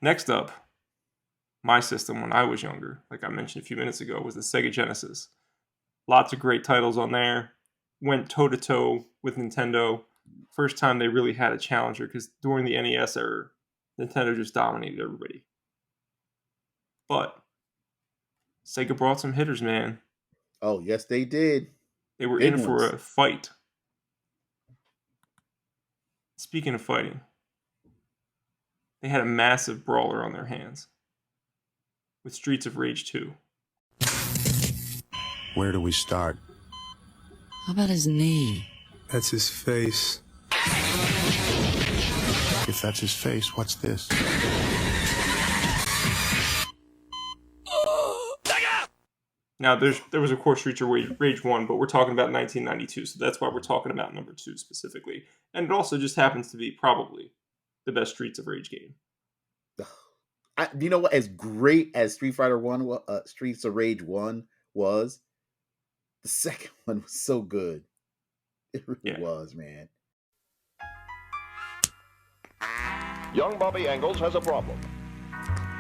Next up, my system when I was younger, like I mentioned a few minutes ago, was the Sega Genesis. Lots of great titles on there. Went toe to toe with Nintendo. First time they really had a challenger, because during the NES era, Nintendo just dominated everybody. But Sega brought some hitters, man. Oh, yes, they did. They were Big in for ones. a fight. Speaking of fighting, they had a massive brawler on their hands with Streets of Rage 2. Where do we start? How about his knee? That's his face. If that's his face, what's this? Now, there was, of course, Streets of Rage 1, but we're talking about 1992, so that's why we're talking about number 2 specifically. And it also just happens to be probably the best Streets of Rage game. You know what? As great as Streets of Rage 1 was, the second one was so good. It really was, man. Young Bobby Engels has a problem.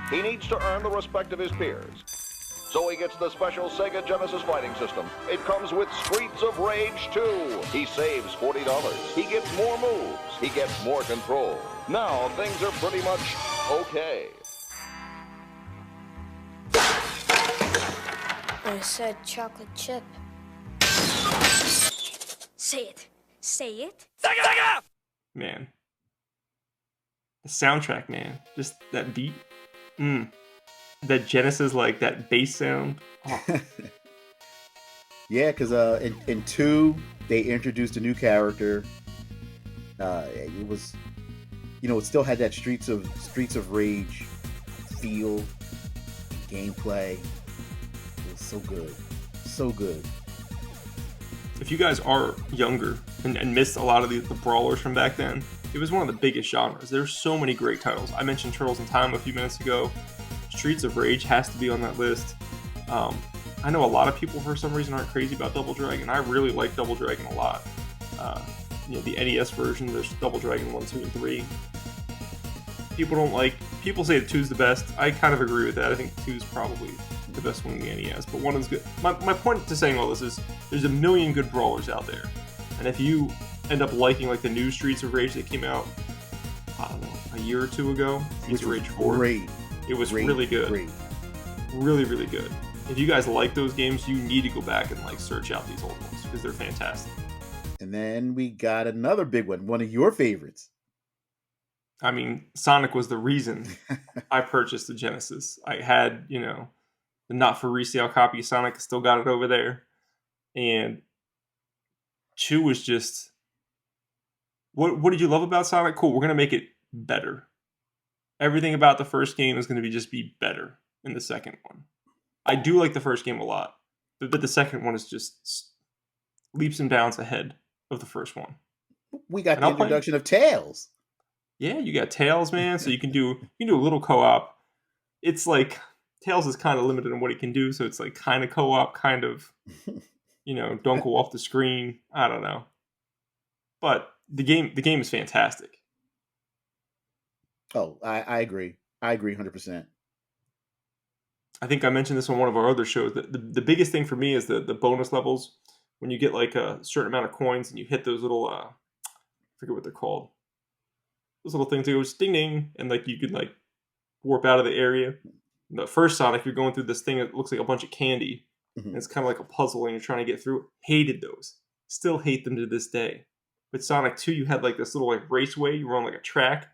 He needs to earn the respect of his peers. So he gets the special Sega Genesis fighting system. It comes with Streets of Rage 2. He saves $40. He gets more moves. He gets more control. Now things are pretty much okay. I said chocolate chip. Say it. Say it. Sega! Man. The soundtrack, man. Just that beat. That Genesis, like, that bass sound. Oh. Yeah, because in 2, they introduced a new character. It was, it still had that Streets of Rage feel, gameplay. It was so good. So good. If you guys are younger and missed a lot of the brawlers from back then, it was one of the biggest genres. There's so many great titles. I mentioned Turtles in Time a few minutes ago. Streets of Rage has to be on that list. I know a lot of people for some reason aren't crazy about Double Dragon. I really like Double Dragon a lot. The NES version, there's Double Dragon 1, 2, and 3. People say that 2's the best. I kind of agree with that. I think 2's probably the best one in the NES, but 1 is good. My point to saying all this is there's a million good brawlers out there. And if you end up liking like the new Streets of Rage that came out, I don't know, a year or two ago, Streets of Rage 4. Great. It was really good. Great. Really, really good. If you guys like those games, you need to go back and like search out these old ones because they're fantastic. And then we got another big one of your favorites. I mean, Sonic was the reason I purchased the Genesis. I had, the not for resale copy of Sonic. I still got it over there. And 2 was just... What did you love about Sonic? Cool, we're going to make it better. Everything about the first game is going to be better in the second one. I do like the first game a lot, but the second one is just leaps and bounds ahead of the first one. We got the introduction of Tails. Yeah, you got Tails, man. So you can do a little co-op. It's like Tails is kind of limited in what he can do, so it's like kind of co-op, kind of, don't go off the screen. I don't know, but the game is fantastic. Oh, I agree. I agree 100%. I think I mentioned this on one of our other shows. The biggest thing for me is the bonus levels. When you get like a certain amount of coins and you hit those little, I forget what they're called. Those little things that go ding ding, and like you could like warp out of the area. In the first Sonic, you're going through this thing that looks like a bunch of candy. Mm-hmm. And it's kind of like a puzzle and you're trying to get through it. Hated those. Still hate them to this day. With Sonic 2, you had like this little like raceway. You were on like a track.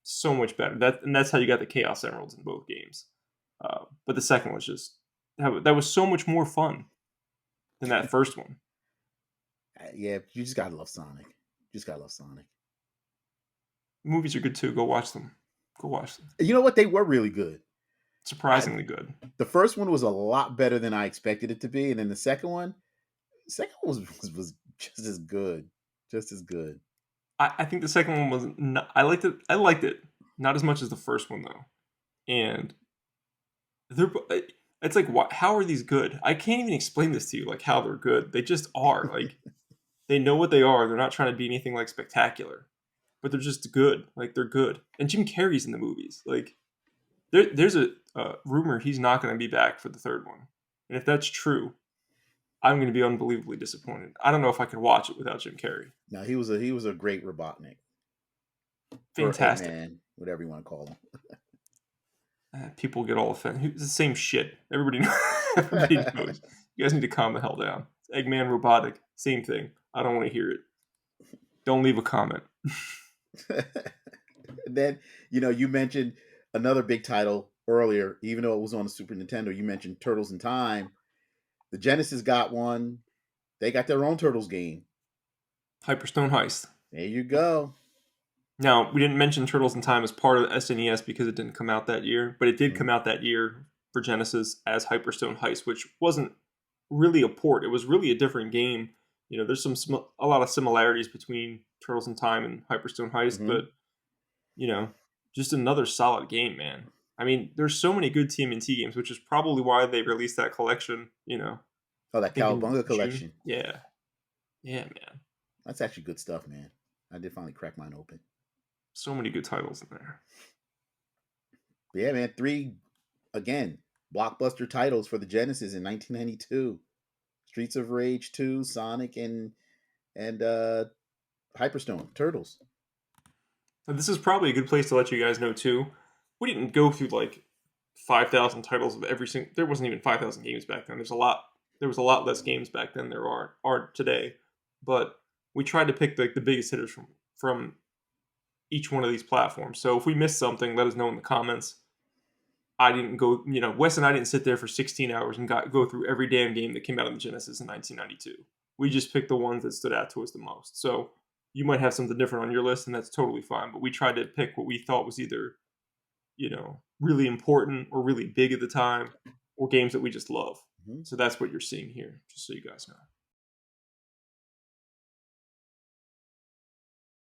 So much better. That's how you got the Chaos Emeralds in both games. But the second was just that was so much more fun than that first one. Yeah, you just gotta love Sonic. Movies are good too. Go watch them. You know what? They were really good. Surprisingly good. The first one was a lot better than I expected it to be, and then the second one was just as good. Just as good. I think the second one was not, I liked it not as much as the first one though, and it's like, how are these good? I can't even explain this to you, like how they're good. They just are. Like they know what they are. They're not trying to be anything like spectacular, but they're just good. Like they're good. And Jim Carrey's in the movies. Like There's a rumor he's not going to be back for the third one, and if that's true, I'm going to be unbelievably disappointed. I don't know if I can watch it without Jim Carrey. No, he was a great Robotnik. Or Fantastic. Eggman, whatever you want to call him. People get all offended. It's the same shit. Everybody knows. You guys need to calm the hell down. Eggman Robotic, same thing. I don't want to hear it. Don't leave a comment. And then, you mentioned another big title earlier, even though it was on the Super Nintendo. You mentioned Turtles in Time. The Genesis got one. They got their own Turtles game. Hyperstone Heist. There you go. Now, we didn't mention Turtles in Time as part of the SNES because it didn't come out that year, but it did come out that year for Genesis as Hyperstone Heist, which wasn't really a port. It was really a different game. There's a lot of similarities between Turtles in Time and Hyperstone Heist, but just another solid game, man. I mean, there's so many good TMNT games, which is probably why they released that collection. Oh, that Cowabunga collection. Yeah, man. That's actually good stuff, man. I did finally crack mine open. So many good titles in there. But yeah, man. 3 again blockbuster titles for the Genesis in 1992. Streets of Rage 2, Sonic, and Hyperstone Turtles. And this is probably a good place to let you guys know too. We didn't go through like 5,000 titles of every single. There wasn't even 5,000 games back then. There was a lot less games back then there are today. But we tried to pick the biggest hitters from each one of these platforms. So if we missed something, let us know in the comments. I didn't go, Wes and I didn't sit there for 16 hours and go through every damn game that came out of the Genesis in 1992. We just picked the ones that stood out to us the most. So you might have something different on your list, and that's totally fine. But we tried to pick what we thought was either, really important or really big at the time, or games that we just love. Mm-hmm. So that's what you're seeing here, just so you guys know.